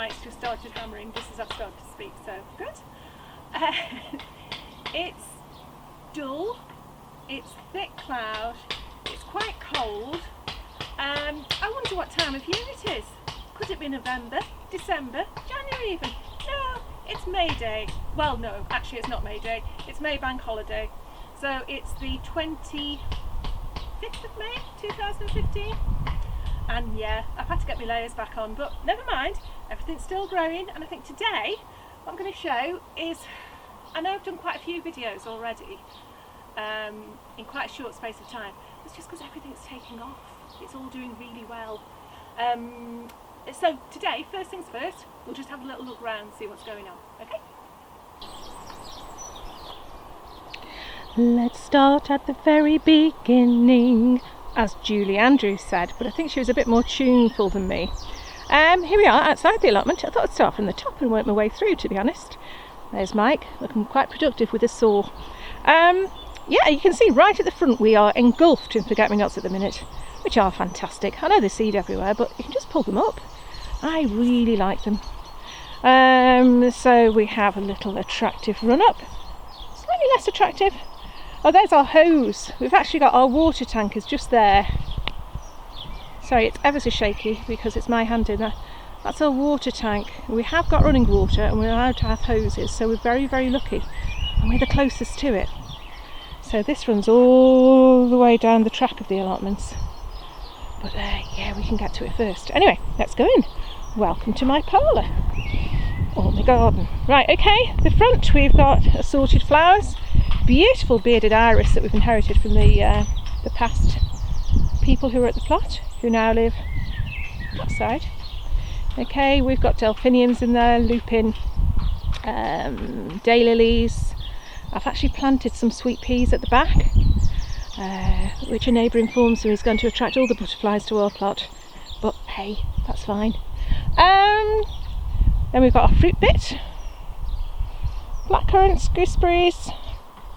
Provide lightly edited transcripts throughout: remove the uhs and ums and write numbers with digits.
mic's just started hammering just as I've started to speak, so good. It's dull, it's thick cloud, it's quite cold. I wonder what time of year it is. Could it be November, December, January even? No, it's May Day. Well, no, actually it's not May Day, it's May Bank Holiday. So it's the 25th of May 2015. And yeah, I've had to get my layers back on, but never mind, everything's still growing. And I think today, what I'm going to show is, I know I've done quite a few videos already, in quite a short space of time. It's just because everything's taking off. It's all doing really well. So today, first things first, we'll just have a little look around and see what's going on, okay? Let's start at the very beginning, as Julie Andrews said, but I think she was a bit more tuneful than me. Here we are outside the allotment. I thought I'd start from the top and work my way through, to be honest. There's Mike, looking quite productive with his saw. Yeah, you can see right at the front we are engulfed in forget-me-nots at the minute, which are fantastic. I know there's seed everywhere, but you can just pull them up. I really like them. So we have a little attractive run-up, slightly less attractive. Oh, there's our hose. We've actually got our water tank is just there. Sorry, it's ever so shaky because it's my hand in there. That's our water tank. We have got running water and we're allowed to have hoses, so we're very, very lucky. And we're the closest to it. So this runs all the way down the track of the allotments. But yeah, we can get to it first. Anyway, let's go in. Welcome to my parlour. Or my garden. Right, okay, the front we've got assorted flowers. Beautiful bearded iris that we've inherited from the past people who were at the plot, who now live outside. Okay, we've got delphiniums in there, lupin, daylilies. I've actually planted some sweet peas at the back, which a neighbour informs me is going to attract all the butterflies to our plot. But hey, that's fine. Then we've got our fruit bit. Blackcurrants, gooseberries,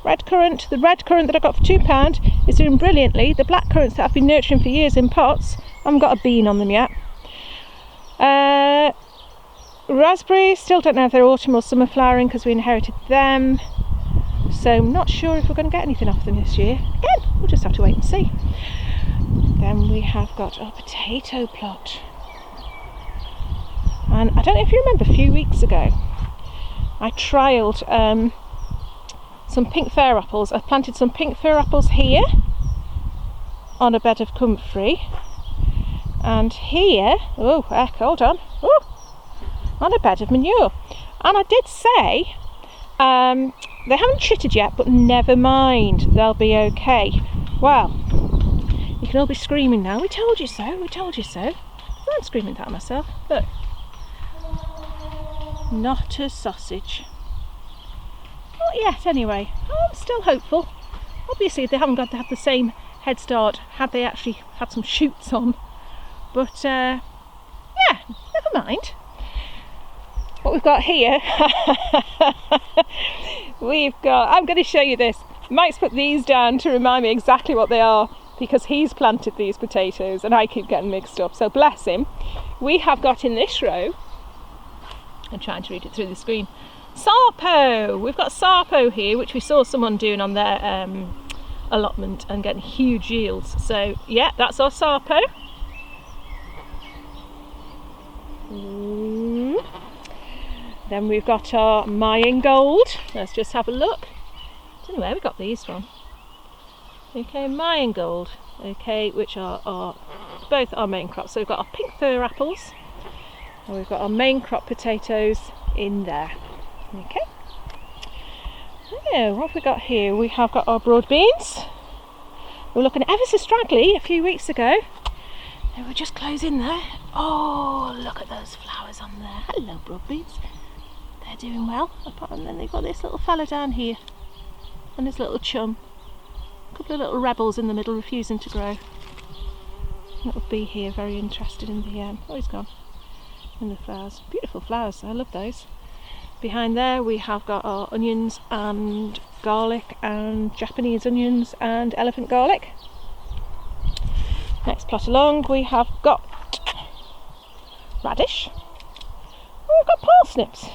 red currant. The red currant that I got for £2 is doing brilliantly. The black currants that I've been nurturing for years in pots, I haven't got a bean on them yet. Raspberries, still don't know if they're autumn or summer flowering because we inherited them. So I'm not sure if we're going to get anything off them this year. Again, we'll just have to wait and see. Then we have got our potato plot. And I don't know if you remember a few weeks ago, I trialled some pink fir apples. I planted some pink fir apples here on a bed of comfrey, and here, oh heck, hold on, on a bed of manure. And I did say, they haven't chittered yet, but never mind, they'll be okay. Well, you can all be screaming now, we told you so, we told you so. I'm screaming that at myself, look. Not a sausage. Not yet, anyway. I'm still hopeful. Obviously, they haven't got to have the same head start had they actually had some shoots on. But, yeah, never mind. What we've got here, I'm going to show you this. Mike's put these down to remind me exactly what they are, because he's planted these potatoes and I keep getting mixed up, so bless him. We have got in this row, I'm trying to read it through the screen, Sarpo. We've got Sarpo here, which we saw someone doing on their allotment and getting huge yields. So yeah, that's our Sarpo. Then we've got our Mayan gold. Let's just have a look. I don't know where we got these from. Okay, Mayan gold. Okay, which are both our main crops. So we've got our pink fir apples, and we've got our main crop potatoes in there. Okay. Yeah, what have we got here? We have got our broad beans. We were looking ever so straggly a few weeks ago. They were just closing there. Oh, look at those flowers on there. Hello, broad beans. They're doing well. And then they've got this little fella down here and this little chum. A couple of little rebels in the middle refusing to grow. Little bee here, very interested in the oh, he's gone. In the flowers. Beautiful flowers, I love those. Behind there we have got our onions and garlic and Japanese onions and elephant garlic. Next plot along we have got radish. we've got parsnips.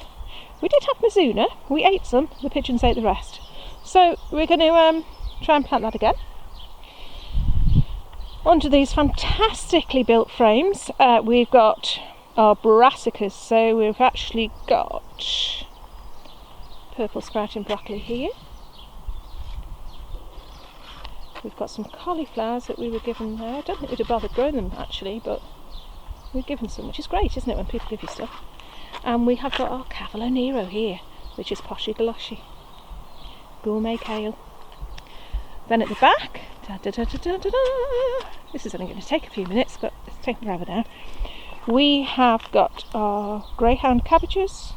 We did have Mizuna, we ate some, the pigeons ate the rest. So we're going to try and plant that again. Onto these fantastically built frames, we've got our brassicas, so we've actually got purple sprouting broccoli here. We've got some cauliflowers that we were given there. I don't think we'd have bothered growing them actually, but we've given some, which is great, isn't it, when people give you stuff. And we have got our Cavolo Nero here, which is poshy galoshy. Gourmet kale. Then at the back, this is only going to take a few minutes, but it's taking forever now. We have got our greyhound cabbages.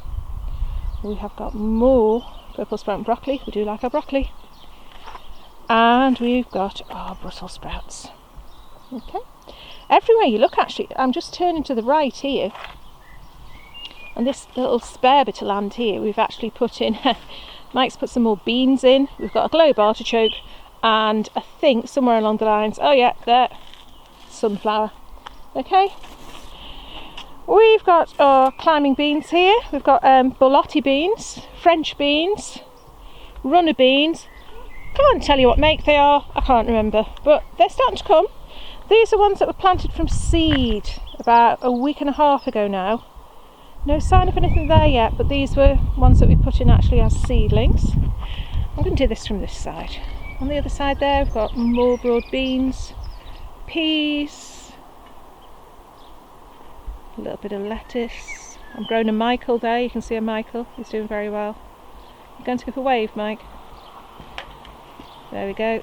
We have got more purple sprouting broccoli. We do like our broccoli. And we've got our Brussels sprouts. Okay. Everywhere you look, actually, I'm just turning to the right here. And this little spare bit of land here, we've actually put in, Mike's put some more beans in. We've got a globe artichoke, and I think somewhere along the lines, oh yeah, there, sunflower. Okay. We've got our climbing beans here. We've got borlotti beans, French beans, runner beans. Can't tell you what make they are, I can't remember, but they're starting to come. These are ones that were planted from seed about a week and a half ago now. No sign of anything there yet, but these were ones that we put in actually as seedlings. I'm going to do this from this side. On the other side there, we've got more broad beans, peas, a little bit of lettuce. I'm growing a Michael there, you can see a Michael, he's doing very well. You're going to give a wave, Mike. There we go.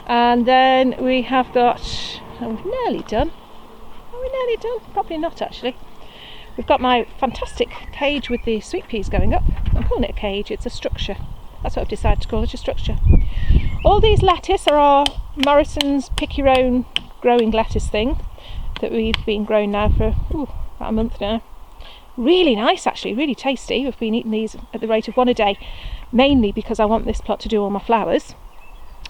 And then we have got, we're nearly done. Are we nearly done? Probably not actually. We've got my fantastic cage with the sweet peas going up. I'm calling it a cage, it's a structure. That's what I've decided to call it, a structure. All these lettuce are our Morrison's pick your own growing lettuce thing that we've been growing now for about a month now. Really nice actually, really tasty. We've been eating these at the rate of one a day, mainly because I want this plot to do all my flowers.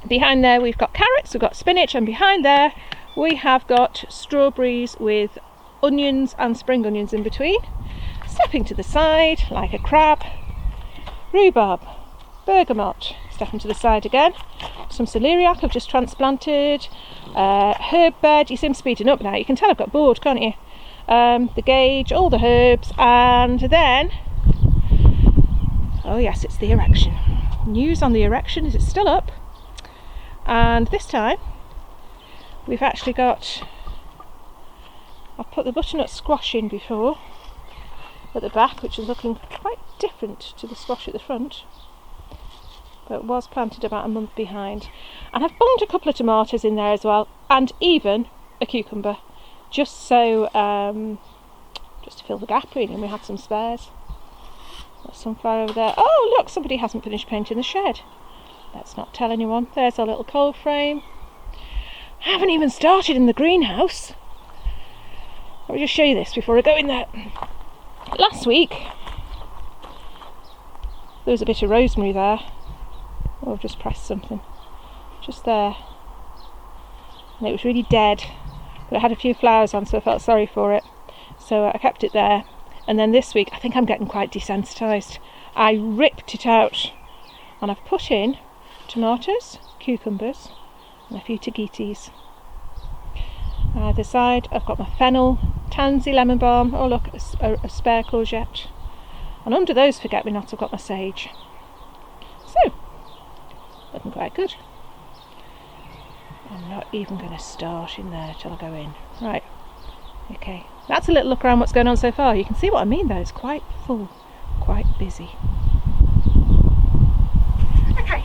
Behind there we've got carrots, we've got spinach, and behind there we have got strawberries with onions and spring onions in between. Stepping to the side like a crab, rhubarb, bergamot, stepping to the side again, some celeriac I've just transplanted, herb bed. You see I'm speeding up now, you can tell I've got bored, can't you? The gauge, all the herbs, and then, oh yes, it's the erection. News on the erection is it's still up, and this time we've actually got, I've put the butternut squash in before at the back, which is looking quite different to the squash at the front, but was planted about a month behind. And I've bunged a couple of tomatoes in there as well, and even a cucumber, just so just to fill the gap really, and we had some spares. Got sunflower over there. Oh look, somebody hasn't finished painting the shed. Let's not tell anyone. There's our little cold frame. I haven't even started in the greenhouse. Let me just show you this before I go in there. Last week there was a bit of rosemary there. Oh, I've just pressed something just there, and it was really dead, but it had a few flowers on, so I felt sorry for it, so I kept it there. And then this week I think I'm getting quite desensitised. I ripped it out and I've put in tomatoes, cucumbers, and a few tagetes. Either side I've got my fennel, tansy, lemon balm, oh look, a spare courgette, and under those forget-me-nots I've got my sage. So, looking quite good. I'm not even going to start in there till I go in. Right, okay, that's a little look around what's going on so far. You can see what I mean though, it's quite full, quite busy. Okay,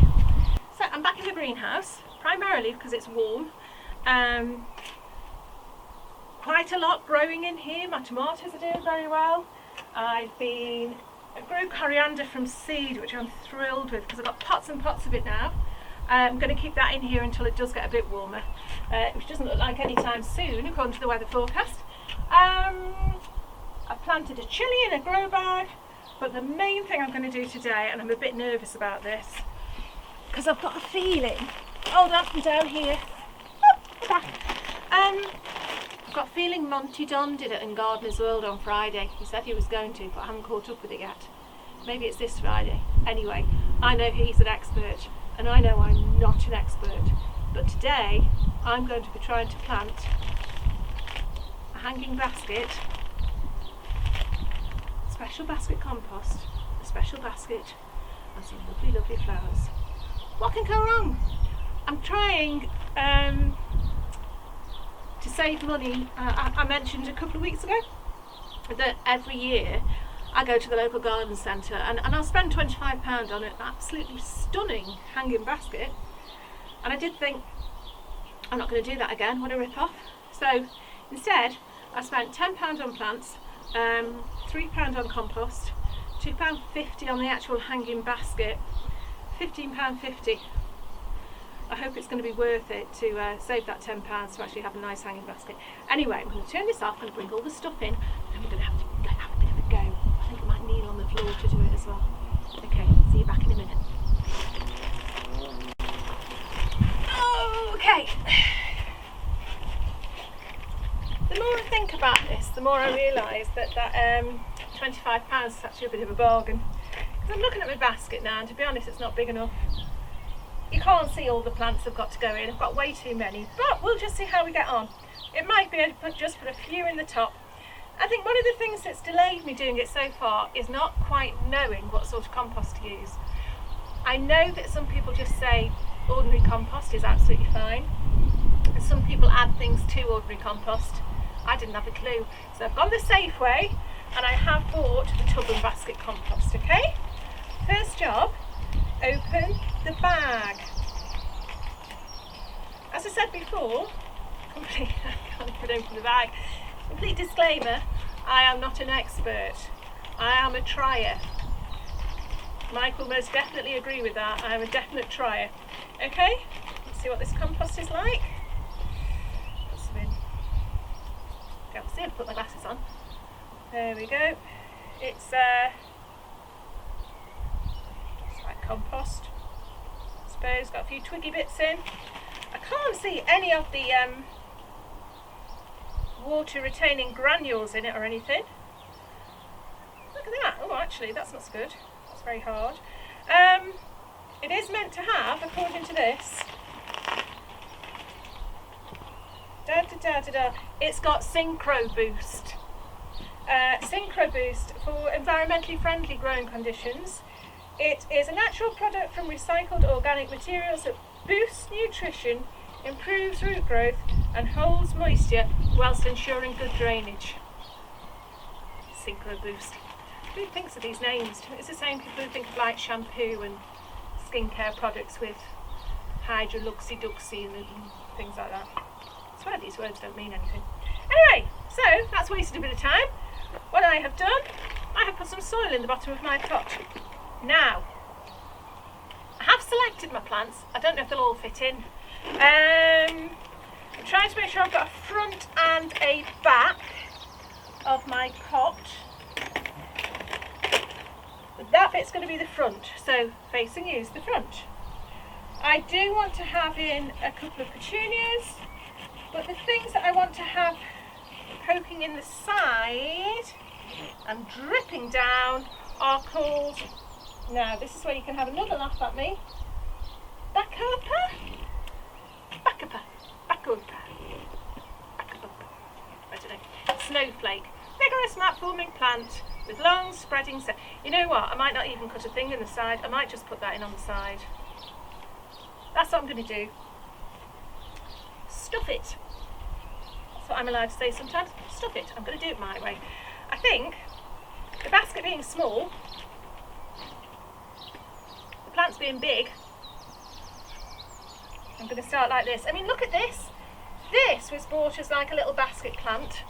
so I'm back in the greenhouse, primarily because it's warm. Quite a lot growing in here. My tomatoes are doing very well. I grew coriander from seed, which I'm thrilled with because I've got pots and pots of it now. I'm going to keep that in here until it does get a bit warmer, which doesn't look like any time soon according to the weather forecast. I've planted a chilli in a grow bag, but the main thing I'm going to do today, and I'm a bit nervous about this because I've got a feeling, hold on, I'm down here, oh, back. I've got a feeling Monty Don did it in Gardener's World on Friday. He said he was going to, but I haven't caught up with it yet. Maybe it's this Friday. Anyway, I know he's an expert, and I know I'm not an expert. But today, I'm going to be trying to plant a hanging basket, special basket compost, a special basket, and some lovely, lovely flowers. What can go wrong? I'm trying to save money. I mentioned a couple of weeks ago that every year I go to the local garden centre and I'll spend £25 on an absolutely stunning hanging basket, and I did think, I'm not going to do that again, what a rip-off. So instead I spent £10 on plants, £3 on compost, £2.50 on the actual hanging basket, £15.50. I hope it's going to be worth it to save that £10 to actually have a nice hanging basket. Anyway, I'm going to turn this off and bring all the stuff in, and we're going to have a bit of a go. I think I might kneel on the floor to do it as well. Okay, see you back in a minute. Okay. The more I think about this, the more I realise that £25 is actually a bit of a bargain. Because I'm looking at my basket now, and to be honest, it's not big enough. You can't see all the plants I've got to go in. I've got way too many, but we'll just see how we get on. It might be able to just put a few in the top. I think one of the things that's delayed me doing it so far is not quite knowing what sort of compost to use. I know that some people just say ordinary compost is absolutely fine. And some people add things to ordinary compost. I didn't have a clue. So I've gone the safe way, and I have bought the tub and basket compost, okay? First job, open the bag. As I said before, I can't even open the bag. Complete disclaimer, I am not an expert. I am a trier. Michael most definitely agree with that. I am a definite trier. Okay, let's see what this compost is like. Put some in. Okay, I'll see if I put my glasses on. There we go. It's like compost. I suppose got a few twiggy bits in. I can't see any of the water retaining granules in it or anything. Look at that. Oh, actually that's not so good. That's very hard. It is meant to have, according to this, it's got Synchro Boost. Synchro Boost for environmentally friendly growing conditions. It is a natural product from recycled organic materials that boosts nutrition, improves root growth and holds moisture whilst ensuring good drainage. Synchro Boost. Who thinks of these names? It's the same people who think of like shampoo and skincare products with hydroluxy-duxy and things like that. I swear these words don't mean anything. Anyway, so that's wasted a bit of time. What I have done, I have put some soil in the bottom of my pot. Now, I have selected my plants. I don't know if they'll all fit in. I'm trying to make sure I've got a front and a back of my pot. But that bit's going to be the front, so facing you is the front. I do want to have in a couple of petunias, but the things that I want to have poking in the side and dripping down are called, now this is where you can have another laugh at me, Bacopa? I don't know. Snowflake. Vigorous mat forming plant with long spreading stem. You know what, I might not even cut a thing in the side, I might just put that in on the side. That's what I'm going to do. Stuff it. That's what I'm allowed to say sometimes. Stuff it. I'm going to do it my way. I think the basket being small, the plants being big, I'm going to start like this. I mean, look at this. This was bought as like a little basket plant,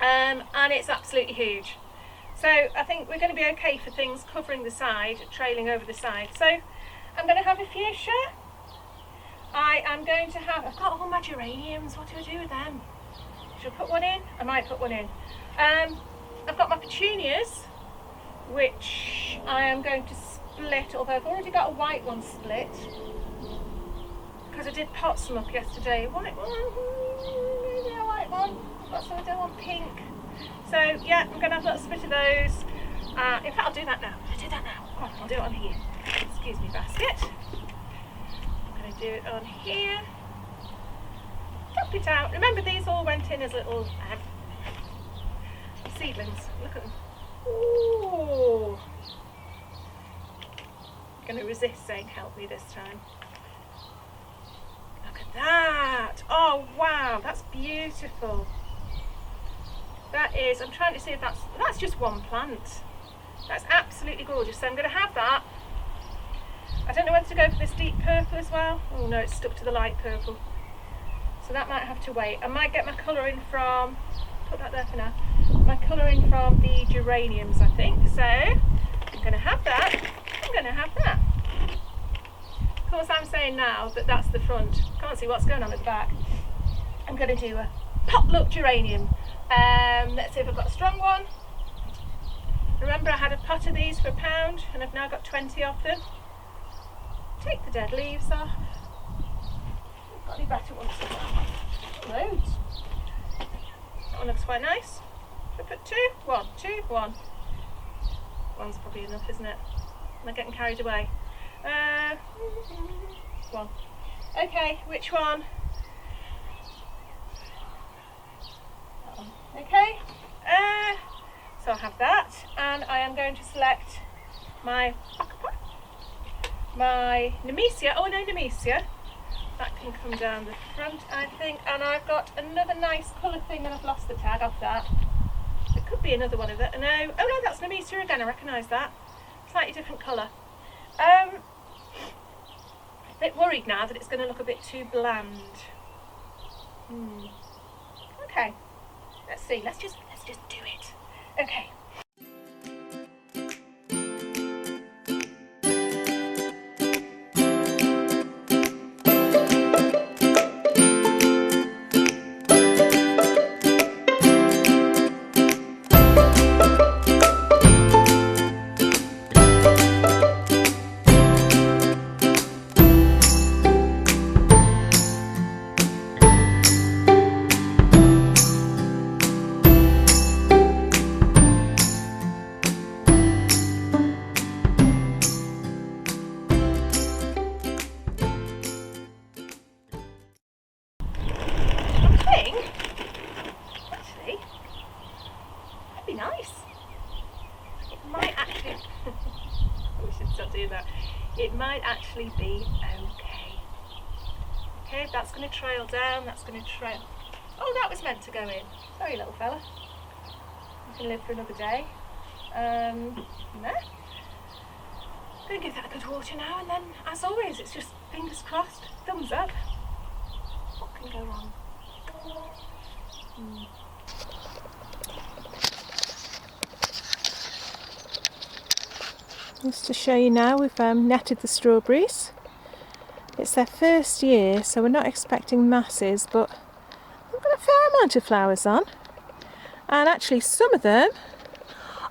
and it's absolutely huge. So I think we're going to be okay for things covering the side, trailing over the side. So I'm going to have a fuchsia. I am going to have, I've got all my geraniums. What do I do with them? Should I put one in? I might put one in. I've got my petunias, which I am going to split, although I've already got a white one split, because I did pot some up yesterday. Maybe I white one. I've got some I don't want pink. So yeah, I'm going to have a little bit of those. In fact, I'll do that now. Come on, I'll do it on here. Excuse me, basket. I'm going to do it on here. Dump it out. Remember, these all went in as little seedlings. Look at them. Ooh. I'm going to resist saying help me this time. Look at that. Oh wow, that's beautiful. That is, I'm trying to see if that's just one plant. That's absolutely gorgeous. So I'm going to have that. I don't know whether to go for this deep purple as well. Oh no, it's stuck to the light purple. So that might have to wait. I might get my colouring from, put that there for now, my colouring from the geraniums, I think. So I'm going to have that. I'm going to have that. Of course, I'm saying now that that's the front. Can't see what's going on at the back. I'm going to do a potluck geranium. Let's see if I've got a strong one. Remember, I had a pot of these for £1 and I've now got 20 of them. Take the dead leaves off. Got any better ones than that? Loads. That one looks quite nice. Should I put two? One. One's probably enough, isn't it? Am I getting carried away? One. Okay, which one? That one. Okay. So I have that, and I am going to select my Nemesia. Oh no, Nemesia. That can come down the front, I think. And I've got another nice colour thing, and I've lost the tag off that. It could be another one of that. No. Oh no, that's Nemesia again. I recognise that. Slightly different colour. A bit worried now that it's going to look a bit too bland. Okay. Let's see. Let's just do it. Okay. It might actually be okay. Okay, that's going to trail down, that's going to trail. Oh, that was meant to go in. Sorry, little fella. You can live for another day. No. I'm going to give that a good water now, and then, as always, it's just fingers crossed, thumbs up. What can go wrong? Just to show you now, we've netted the strawberries. It's their first year, so we're not expecting masses, but we've got a fair amount of flowers on. And actually some of them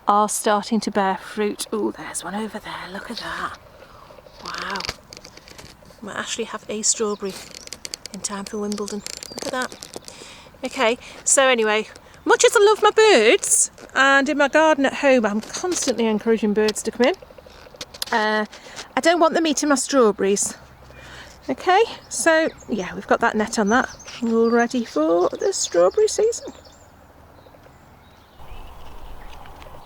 are starting to bear fruit. Oh, there's one over there, look at that. Wow. We might actually have a strawberry in time for Wimbledon. Look at that. Okay, so anyway, much as I love my birds, and in my garden at home I'm constantly encouraging birds to come in, I don't want them eating my strawberries. Okay, so yeah, we've got that net on that, all ready for the strawberry season.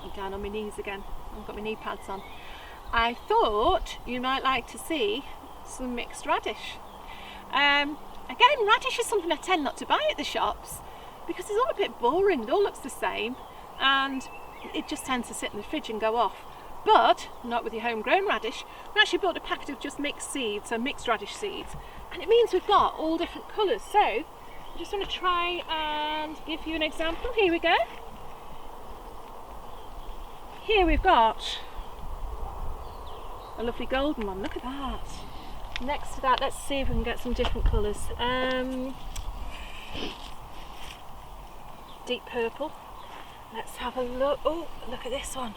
I'm down on my knees again, I've got my knee pads on. I thought you might like to see some mixed radish. Again, radish is something I tend not to buy at the shops because it's all a bit boring, it all looks the same and it just tends to sit in the fridge and go off. But not with your homegrown radish. We actually bought a packet of just mixed seeds, so mixed radish seeds, and it means we've got all different colours. So I just want to try and give you an example. Here we go. Here we've got a lovely golden one, look at that. Next to that, let's see if we can get some different colours. Deep purple. Let's have a look. Oh, look at this one.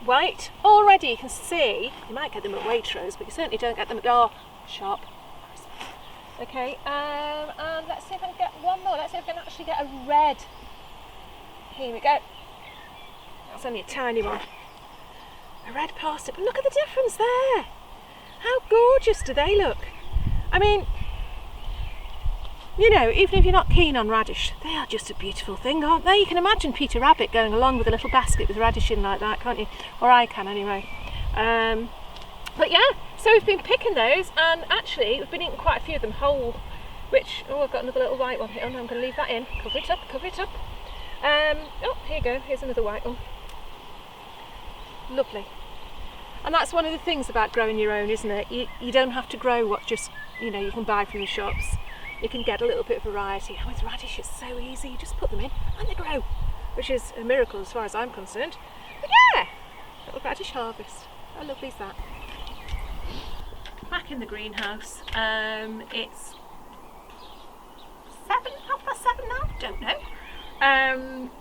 White. Already you can see, you might get them at Waitrose, but you certainly don't get them at our shop. Okay, and let's see if I can get one more. Let's see if I can actually get a red. Here we go. That's only a tiny one. A red parsnip. Look at the difference there. How gorgeous do they look? I mean, you know, even if you're not keen on radish, they are just a beautiful thing, aren't they? You can imagine Peter Rabbit going along with a little basket with radish in like that, can't you? Or I can anyway. But yeah, so we've been picking those, and actually we've been eating quite a few of them whole, which, oh, I've got another little white one here. Oh no, I'm going to leave that in. Cover it up, cover it up. Oh, here you go, here's another white one. Lovely. And that's one of the things about growing your own, isn't it? You don't have to grow what just, you know, you can buy from the shops. You can get a little bit of variety. And with radish, it's so easy. You just put them in and they grow, which is a miracle as far as I'm concerned. But yeah, little radish harvest. How lovely is that? Back in the greenhouse. It's 7:30 now. Don't know.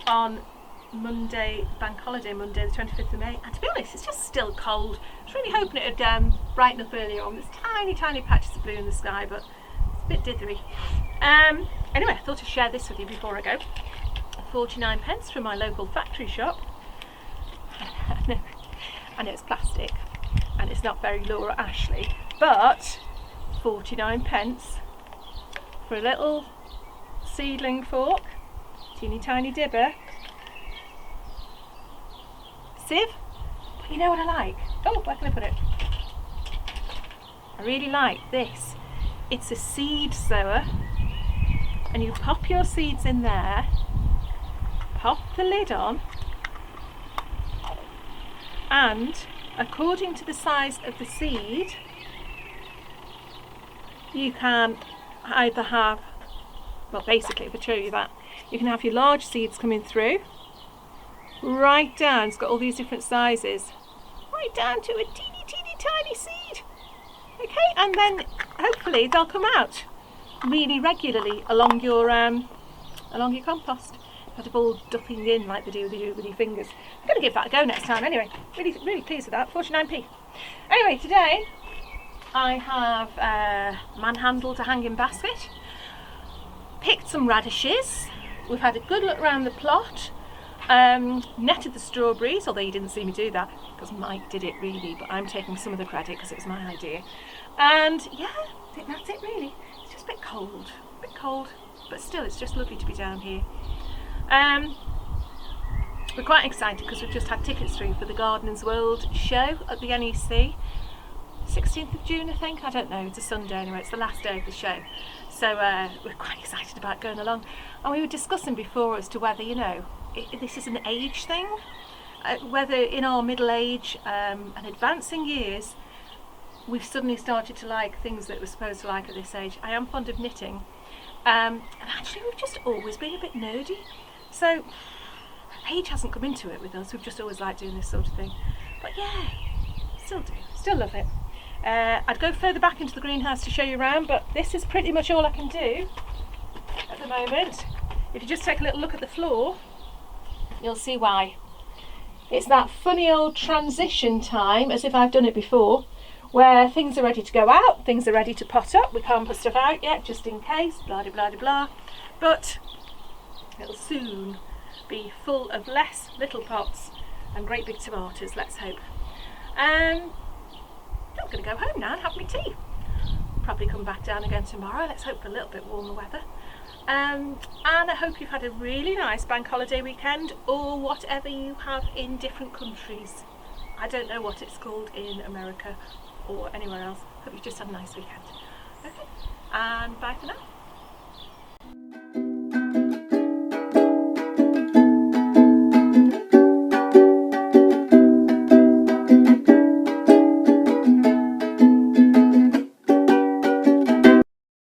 On Monday, bank holiday Monday, the 25th of May, and to be honest, it's just still cold. I was really hoping it would brighten up earlier on. There's tiny patches of blue in the sky, but it's a bit dithery. Anyway, I thought I'd share this with you before I go. 49p from my local factory shop. I know it's plastic and it's not very Laura Ashley, but 49p for a little seedling fork, teeny tiny dibber, sieve. But you know what I like? Oh, where can I put it? I really like this. It's a seed sower, and you pop your seeds in there, pop the lid on, and according to the size of the seed, you can either have, well, basically, if I show you that, you can have your large seeds coming through, right down, it's got all these different sizes, right down to a teeny tiny seed. Okay, and then hopefully they'll come out really regularly along your compost, instead of all ducking in like they do with your fingers. I'm going to give that a go next time anyway. Really pleased with that. 49p. Anyway, today I have manhandled a hanging basket, picked some radishes, we've had a good look around the plot, netted the strawberries, although you didn't see me do that because Mike did it really, but I'm taking some of the credit because it was my idea. And yeah, I think that's it really. It's just a bit cold, but still it's just lovely to be down here. We're quite excited because we've just had tickets through for the Gardeners World show at the NEC, 16th of June I think, I don't know, it's a Sunday anyway, it's the last day of the show. So we're quite excited about going along. And we were discussing before as to whether, you know, this is an age thing, whether in our middle age and advancing years we've suddenly started to like things that we're supposed to like at this age. I am fond of knitting, and actually we've just always been a bit nerdy, so age hasn't come into it with us. We've just always liked doing this sort of thing, but yeah, still love it. I'd go further back into the greenhouse to show you around, but this is pretty much all I can do at the moment. If you just take a little look at the floor, you'll see why. It's that funny old transition time, as if I've done it before, where things are ready to go out, things are ready to pot up. We can't put stuff out yet, just in case, blah de blah de blah. But it'll soon be full of less little pots and great big tomatoes, let's hope. I'm going to go home now and have my tea. Probably come back down again tomorrow. Let's hope for a little bit warmer weather. And I hope you've had a really nice bank holiday weekend, or whatever you have in different countries. I don't know what it's called in America or anywhere else. Hope you've just had a nice weekend. Okay, and bye for now.